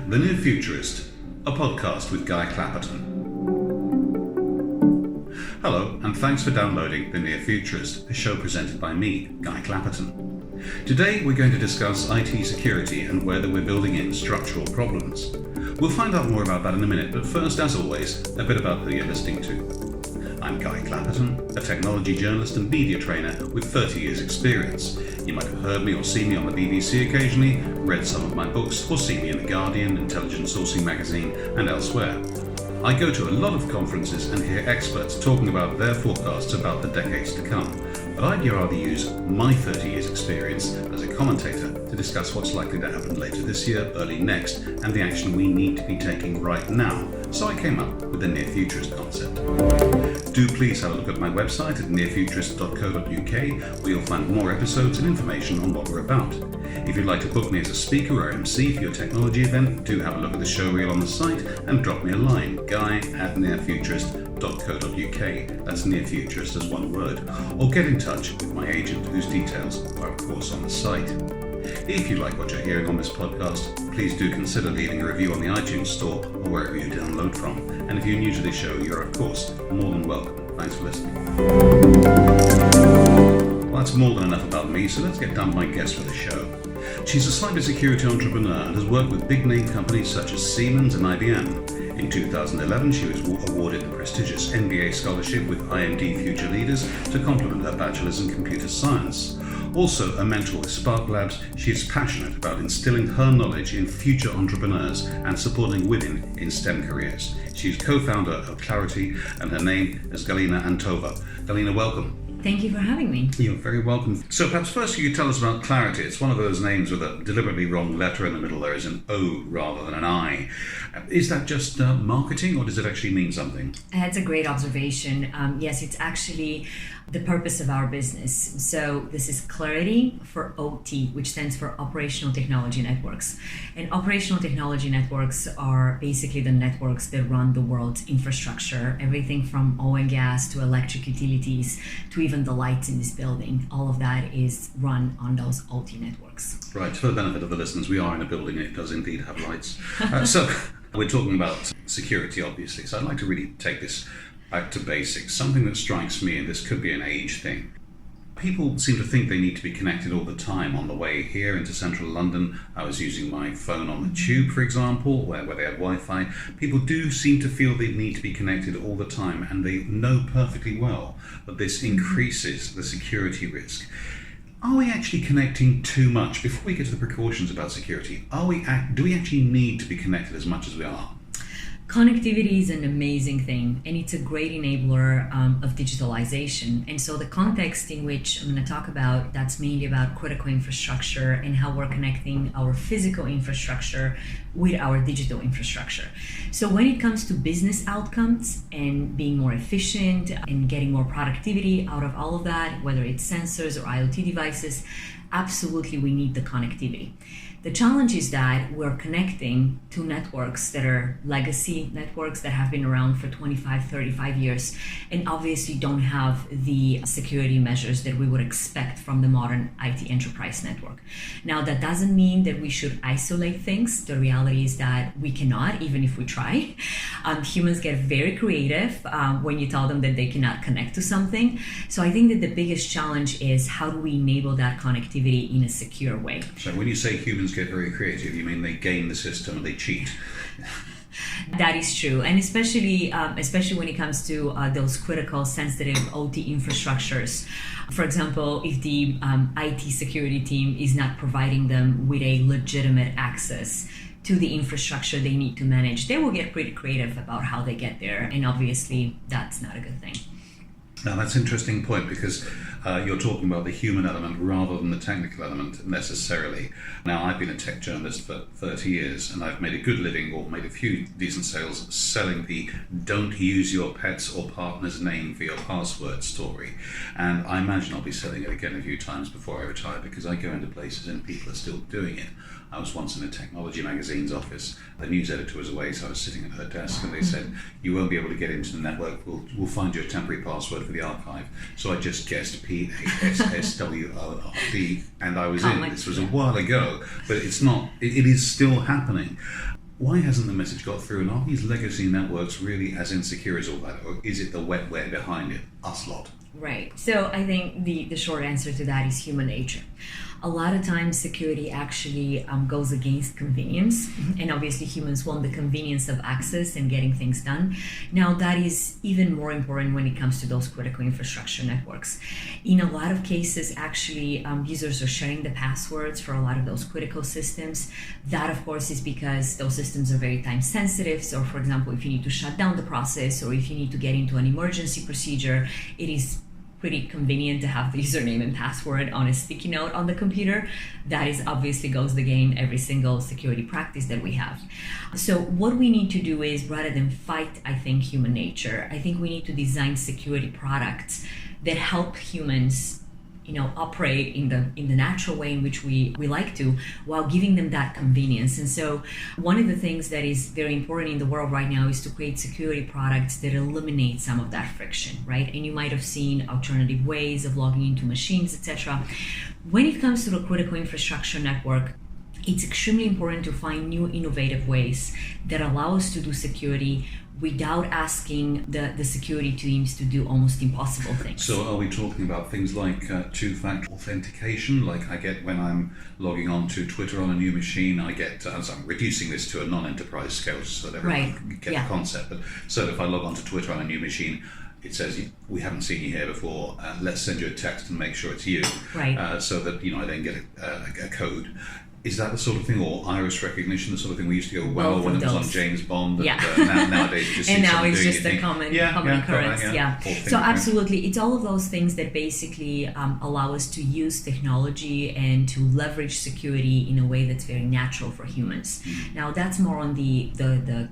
The Near Futurist, a podcast with Guy Clapperton. Hello, and thanks for downloading The Near Futurist, a show presented by me, Guy Clapperton. Today we're going to discuss IT security and whether we're building in structural problems. We'll find out more about that in a minute, but first, as always, a bit about who you're listening to. I'm Guy Clapperton, a technology journalist and media trainer with 30 years experience. You might have heard me or seen me on the BBC occasionally, read some of my books, or seen me in The Guardian, Intelligence Sourcing magazine, and elsewhere. I go to a lot of conferences and hear experts talking about their forecasts about the decades to come, but I'd rather use my 30 years experience as a commentator to discuss what's likely to happen later this year, early next, and the action we need to be taking right now. So I came up with the Near Futurist concept. Do please have a look at my website at nearfuturist.co.uk, where you'll find more episodes and information on what we're about. If you'd like to book me as a speaker or MC for your technology event, do have a look at the show reel on the site and drop me a line, guy@nearfuturist.co.uk. That's Near Futurist as one word. Or get in touch with my agent, whose details are of course on the site. If you like what you're hearing on this podcast, please do consider leaving a review on the iTunes store or wherever you download from. And if you're new to this show, you're of course more than welcome. Thanks for listening. Well, that's more than enough about me, so let's get down to my guest for the show. She's a cybersecurity entrepreneur and has worked with big name companies such as Siemens and IBM. In 2011, she was awarded the prestigious MBA scholarship with IMD Future Leaders to complement her bachelor's in computer science. Also a mentor with Spark Labs, she is passionate about instilling her knowledge in future entrepreneurs and supporting women in STEM careers. She is co-founder of Claroty and her name is Galina Antova. Galina, welcome. Thank you for having me. You're very welcome. So perhaps first you could tell us about Claroty. It's one of those names with a deliberately wrong letter in the middle. There is an O rather than an I. Is that just marketing or does it actually mean something? That's a great observation. Yes, it's actually the purpose of our business. So this is Claroty for OT, which stands for Operational Technology Networks. And operational technology networks are basically the networks that run the world's infrastructure, everything from oil and gas to electric utilities to even the lights in this building. All of that is run on those OT networks. Right, for the benefit of the listeners, we are in a building and it does indeed have lights. So we're talking about security, obviously. So I'd like to really take this back to basics. Something that strikes me, and this could be an age thing. People seem to think they need to be connected all the time. On the way here into central London, I was using my phone on the tube, for example, where they had Wi-Fi. People do seem to feel they need to be connected all the time, and they know perfectly well that this increases the security risk. Are we actually connecting too much? Before we get to the precautions about security, do we actually need to be connected as much as we are? Connectivity is an amazing thing, and it's a great enabler of digitalization. And so the context in which I'm going to talk about, that's mainly about critical infrastructure and how we're connecting our physical infrastructure with our digital infrastructure. So when it comes to business outcomes and being more efficient and getting more productivity out of all of that, whether it's sensors or IoT devices, absolutely we need the connectivity. The challenge is that we're connecting to networks that are legacy networks that have been around for 25, 35 years, and obviously don't have the security measures that we would expect from the modern IT enterprise network. Now, that doesn't mean that we should isolate things. The reality is that we cannot, even if we try. Humans get very creative when you tell them that they cannot connect to something. So I think that the biggest challenge is how do we enable that connectivity in a secure way? So when you say humans get very creative, you mean they game the system and they cheat? That is true, and especially when it comes to those critical, sensitive OT infrastructures. For example, if the IT security team is not providing them with a legitimate access to the infrastructure they need to manage, they will get pretty creative about how they get there, and obviously that's not a good thing. Now that's an interesting point because you're talking about the human element rather than the technical element necessarily. Now I've been a tech journalist for 30 years and I've made a good living or made a few decent sales selling the don't use your pet's or partner's name for your password story. And I imagine I'll be selling it again a few times before I retire because I go into places and people are still doing it. I was once in a technology magazine's office. The news editor was away, so I was sitting at her desk and they said, you won't be able to get into the network, we'll find you a temporary password for the archive. So I just guessed PASSWORD and I was in. This was a while ago, but it's not, it is still happening. Why hasn't the message got through? And are these legacy networks really as insecure as all that? Or is it the wetware behind it, us lot? Right. So I think the short answer to that is human nature. A lot of times security actually goes against convenience, and obviously humans want the convenience of access and getting things done. Now that is even more important when it comes to those critical infrastructure networks. In a lot of cases, actually users are sharing the passwords for a lot of those critical systems. That of course is because those systems are very time sensitive. So for example, if you need to shut down the process or if you need to get into an emergency procedure, it is pretty convenient to have the username and password on a sticky note on the computer. That is obviously goes against every single security practice that we have. So what we need to do is, rather than fight, I think, human nature, I think we need to design security products that help humans operate in the natural way in which we like to, while giving them that convenience. And so one of the things that is very important in the world right now is to create security products that eliminate some of that friction, right? And you might have seen alternative ways of logging into machines, etc. When it comes to the critical infrastructure network, it's extremely important to find new innovative ways that allow us to do security without asking the security teams to do almost impossible things. So are we talking about things like two-factor authentication? Like I get when I'm logging on to Twitter on a new machine, I get, as I'm reducing this to a non-enterprise scale so that everyone can get the concept. But so if I log on to Twitter on a new machine, it says, we haven't seen you here before, let's send you a text and make sure it's you. Right. So that, I then get a code. Is that the sort of thing, or iris recognition, the sort of thing we used to go well when it was on James Bond? Yeah. And nowadays, you just and see now it's doing just a common occurrence. So absolutely, it's all of those things that basically allow us to use technology and to leverage security in a way that's very natural for humans. Now that's more on the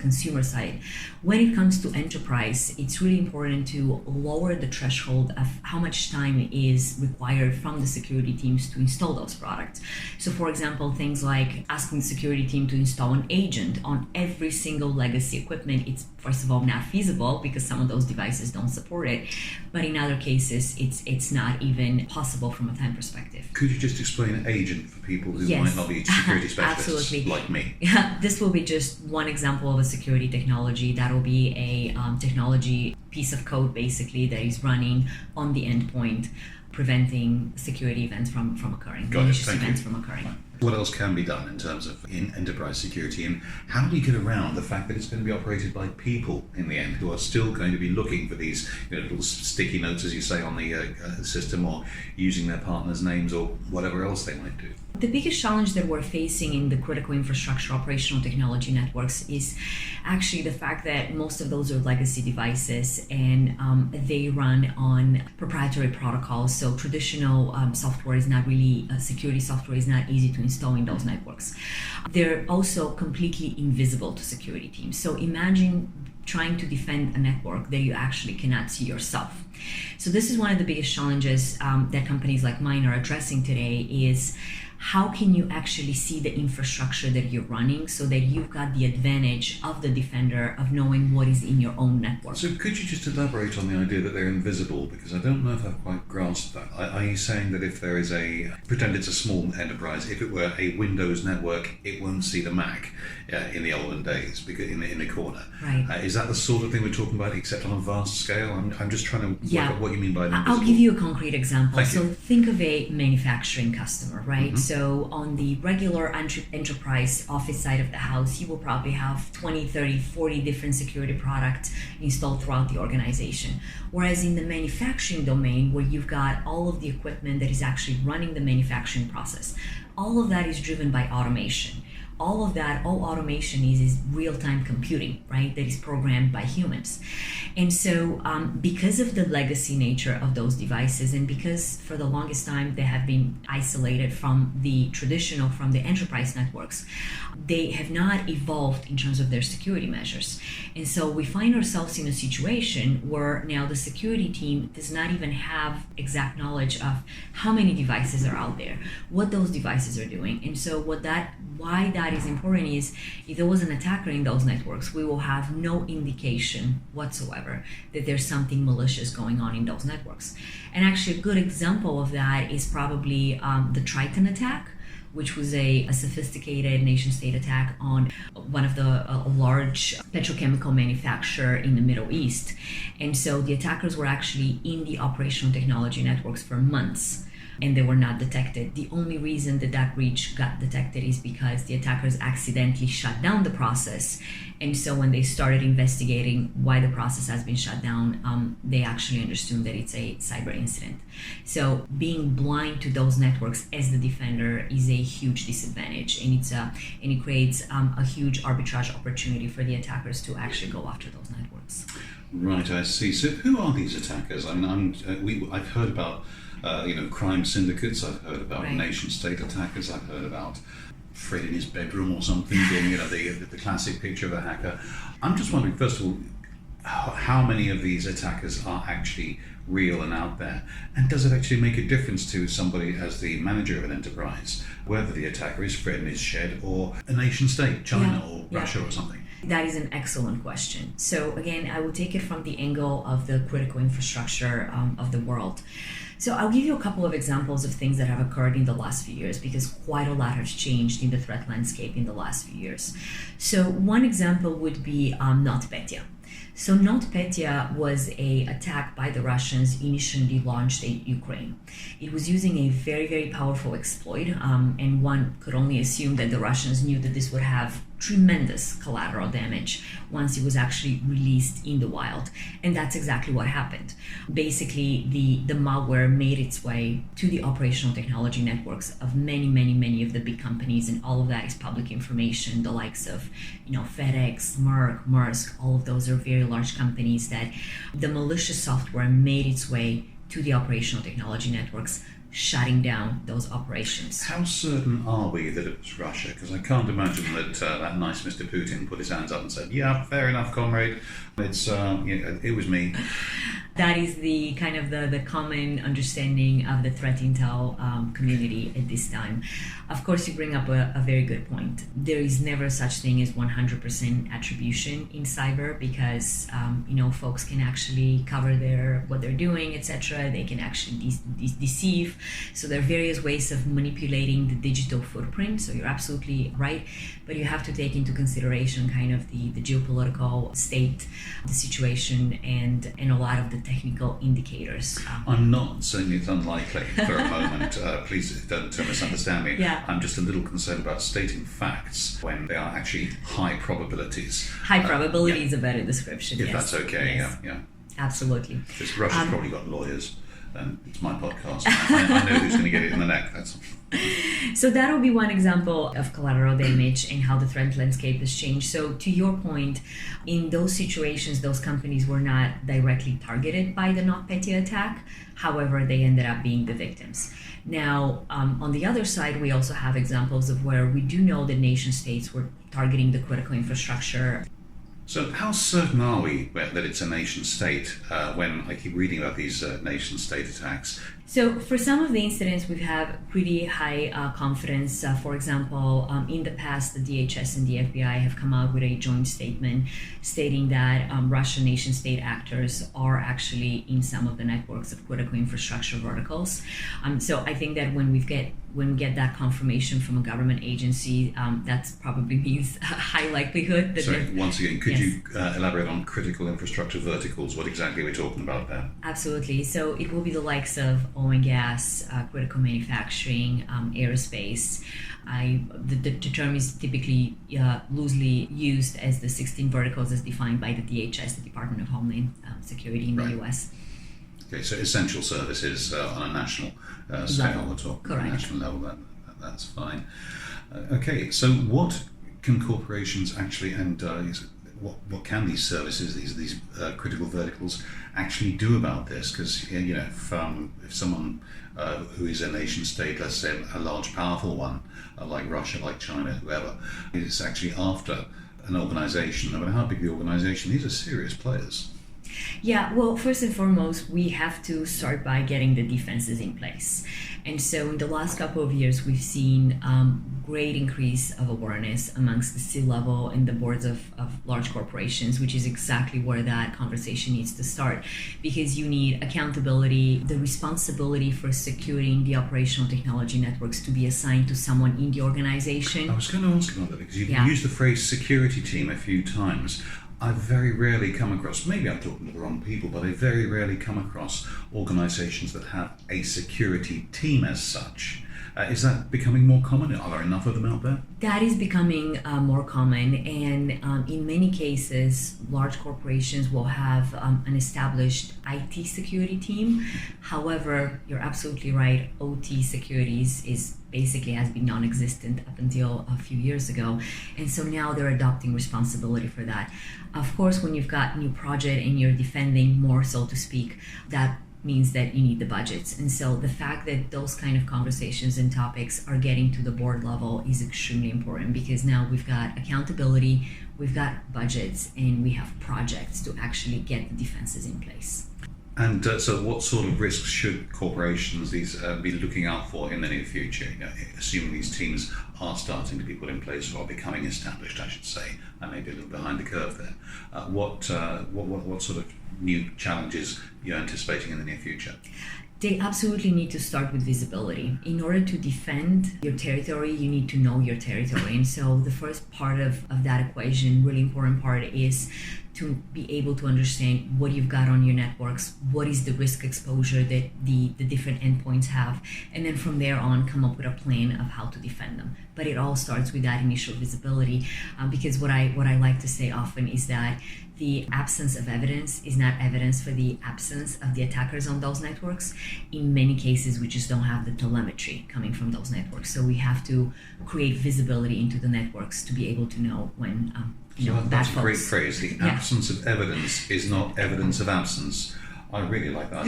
consumer side. When it comes to enterprise, it's really important to lower the threshold of how much time is required from the security teams to install those products. So for example, things like asking the security team to install an agent on every single legacy equipment, it's first of all not feasible because some of those devices don't support it, but in other cases it's not even possible from a time perspective. Could you just explain agent for people who might not be security specialists like me? Yeah, this will be just one example of a security technology. That will be a technology piece of code basically that is running on the endpoint, preventing security events from occurring, malicious events from occurring. What else can be done in terms of enterprise security, and how do you get around the fact that it's going to be operated by people in the end who are still going to be looking for these little sticky notes, as you say, on the system, or using their partner's names or whatever else they might do? The biggest challenge that we're facing in the critical infrastructure operational technology networks is actually the fact that most of those are legacy devices and they run on proprietary protocols. So traditional software is not really, security software is not easy to install in those networks. They're also completely invisible to security teams. So imagine trying to defend a network that you actually cannot see yourself. So this is one of the biggest challenges that companies like mine are addressing today is how can you actually see the infrastructure that you're running so that you've got the advantage of the defender of knowing what is in your own network? So could you just elaborate on the idea that they're invisible? Because I don't know if I've quite grasped that. Are you saying that if there is pretend it's a small enterprise, if it were a Windows network, it won't see the Mac in the olden days because in the corner? Right. Is that the sort of thing we're talking about, except on a vast scale? I'm just trying to work out what you mean by invisible. I'll give you a concrete example. Thank you. Think of a manufacturing customer, right? Mm-hmm. So on the regular enterprise office side of the house, you will probably have 20, 30, 40 different security products installed throughout the organization. Whereas in the manufacturing domain, where you've got all of the equipment that is actually running the manufacturing process, all of that is driven by automation. All automation is real-time computing, right? That is programmed by humans. And so because of the legacy nature of those devices, and because for the longest time they have been isolated from the enterprise networks, they have not evolved in terms of their security measures. And so we find ourselves in a situation where now the security team does not even have exact knowledge of how many devices are out there, what those devices are doing. And so why that is important is if there was an attacker in those networks, we will have no indication whatsoever that there's something malicious going on in those networks. And actually a good example of that is probably the Triton attack, which was a sophisticated nation-state attack on one of the large petrochemical manufacturer in the Middle East. And so the attackers were actually in the operational technology networks for months, and they were not detected. The only reason that that breach got detected is because the attackers accidentally shut down the process. And so when they started investigating why the process has been shut down, they actually understood that it's a cyber incident. So being blind to those networks as the defender is a huge disadvantage, and it creates a huge arbitrage opportunity for the attackers to actually go after those networks. Right, I see. So who are these attackers? I mean, I've heard about crime syndicates. I've heard about nation-state attackers. I've heard about Fred in his bedroom or something being, the classic picture of a hacker. I'm just wondering, first of all, how many of these attackers are actually real and out there? And does it actually make a difference to somebody as the manager of an enterprise, whether the attacker is Fred in his shed or a nation-state, China or Russia or something? That is an excellent question. So again, I will take it from the angle of the critical infrastructure of the world. So I'll give you a couple of examples of things that have occurred in the last few years, because quite a lot has changed in the threat landscape in the last few years. So one example would be NotPetya. So NotPetya was an attack by the Russians initially launched in Ukraine. It was using a very, very powerful exploit, and one could only assume that the Russians knew that this would have tremendous collateral damage once it was actually released in the wild. And that's exactly what happened. Basically, the malware made its way to the operational technology networks of many of the big companies, and all of that is public information, the likes of FedEx, Maersk, all of those are very large companies that the malicious software made its way to the operational technology networks, shutting down those operations. How certain are we that it was Russia? Because I can't imagine that that nice Mr. Putin put his hands up and said, "Yeah, fair enough, comrade. It's it was me." That is the kind of the common understanding of the threat intel community at this time. Of course, you bring up a very good point. There is never such thing as 100% attribution in cyber, because folks can actually cover what they're doing, etc. They can actually deceive. So there are various ways of manipulating the digital footprint. So you're absolutely right, but you have to take into consideration kind of the geopolitical state, the situation, and a lot of the technical indicators. I'm not saying it's unlikely for a moment. Please don't misunderstand me. Yeah. I'm just a little concerned about stating facts when they are actually high probabilities. High probability is a better description. If that's okay, yes. yeah. Absolutely. Because Russia's probably got lawyers, and it's my podcast. I know who's going to get it in the neck. That's. So that'll be one example of collateral damage and how the threat landscape has changed. So to your point, in those situations, those companies were not directly targeted by the NotPetya attack. However, they ended up being the victims. Now, on the other side, we also have examples of where we do know that nation states were targeting the critical infrastructure. So how certain are we that it's a nation state when I keep reading about these nation state attacks? So for some of the incidents, we've had pretty high confidence. For example, in the past, the DHS and the FBI have come out with a joint statement stating that Russian nation-state actors are actually in some of the networks of critical infrastructure verticals. So I think that when we get that confirmation from a government agency, that probably means a high likelihood that. Sorry, once again, could you elaborate on critical infrastructure verticals? What exactly are we talking about there? Absolutely. So it will be the likes of oil and gas, critical manufacturing, aerospace. The term is typically loosely used as the 16 verticals as defined by the DHS, the Department of Homeland Security in the U.S. Okay, so essential services on a national scale, we're talking Correct. national level, that's fine. Okay, so what can corporations actually, and what can these services, these critical verticals actually do about this? Because if someone who is a nation state, let's say a large powerful one, like Russia, like China, whoever, is actually after an organization, no matter how big the organization, these are serious players. Yeah, well, first and foremost, we have to start by getting the defenses in place. And so in the last couple of years, we've seen great increase of awareness amongst the C-level and the boards of large corporations, which is exactly where that conversation needs to start, because you need accountability, the responsibility for securing the operational technology networks to be assigned to someone in the organization. I was going to ask about that because you've used the phrase security team a few times. I very rarely come across, maybe I'm talking to the wrong people, but I very rarely come across organizations that have a security team as such. Is that becoming more common? Are there enough of them out there? That is becoming more common, and in many cases, large corporations will have an established IT security team. However, you're absolutely right, OT securities is basically has been non-existent up until a few years ago, and so now they're adopting responsibility for that. Of course, when you've got new project and you're defending more, so to speak, that means that you need the budgets. And so the fact that those kind of conversations and topics are getting to the board level is extremely important, because now we've got accountability, we've got budgets, and we have projects to actually get the defenses in place. And so what sort of risks should corporations be looking out for in the near future? Assuming these teams are starting to be put in place or are becoming established, I should say. I may be a little behind the curve there. What sort of new challenges are you anticipating in the near future? They absolutely need to start with visibility. In order to defend your territory, you need to know your territory. And so the first part of that equation, really important part, is to be able to understand what you've got on your networks, what is the risk exposure that the different endpoints have, and then from there on come up with a plan of how to defend them. But it all starts with that initial visibility, because what I like to say often is that the absence of evidence is not evidence for the absence of the attackers on those networks. In many cases, we just don't have the telemetry coming from those networks. So we have to create visibility into the networks to be able to know when that's a great phrase. The absence of evidence is not evidence of absence. I really like that.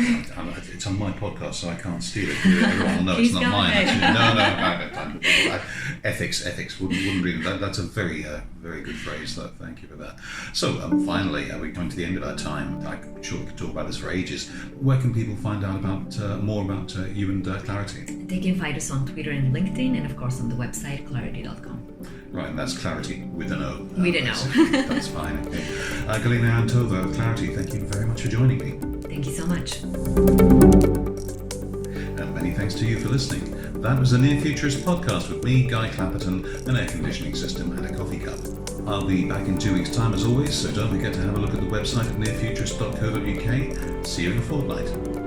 It's on my podcast, so I can't steal it. Everyone will know it's not mine. Actually. No. Ethics wouldn't really. That's a very good phrase. So thank you for that. So finally, we're coming to the end of our time. I'm sure we could talk about this for ages. Where can people find out about more about you and Claroty? They can find us on Twitter and LinkedIn, and of course on the website claroty.com. Right, and that's Claroty with an O. With an O. That's fine. Okay. Galina Antova of Claroty, thank you very much for joining me. Thank you so much. And many thanks to you for listening. That was the Near Futurist podcast with me, Guy Clapperton, an air conditioning system and a coffee cup. I'll be back in 2 weeks' time as always, so don't forget to have a look at the website at nearfuturist.co.uk. See you in a fortnight.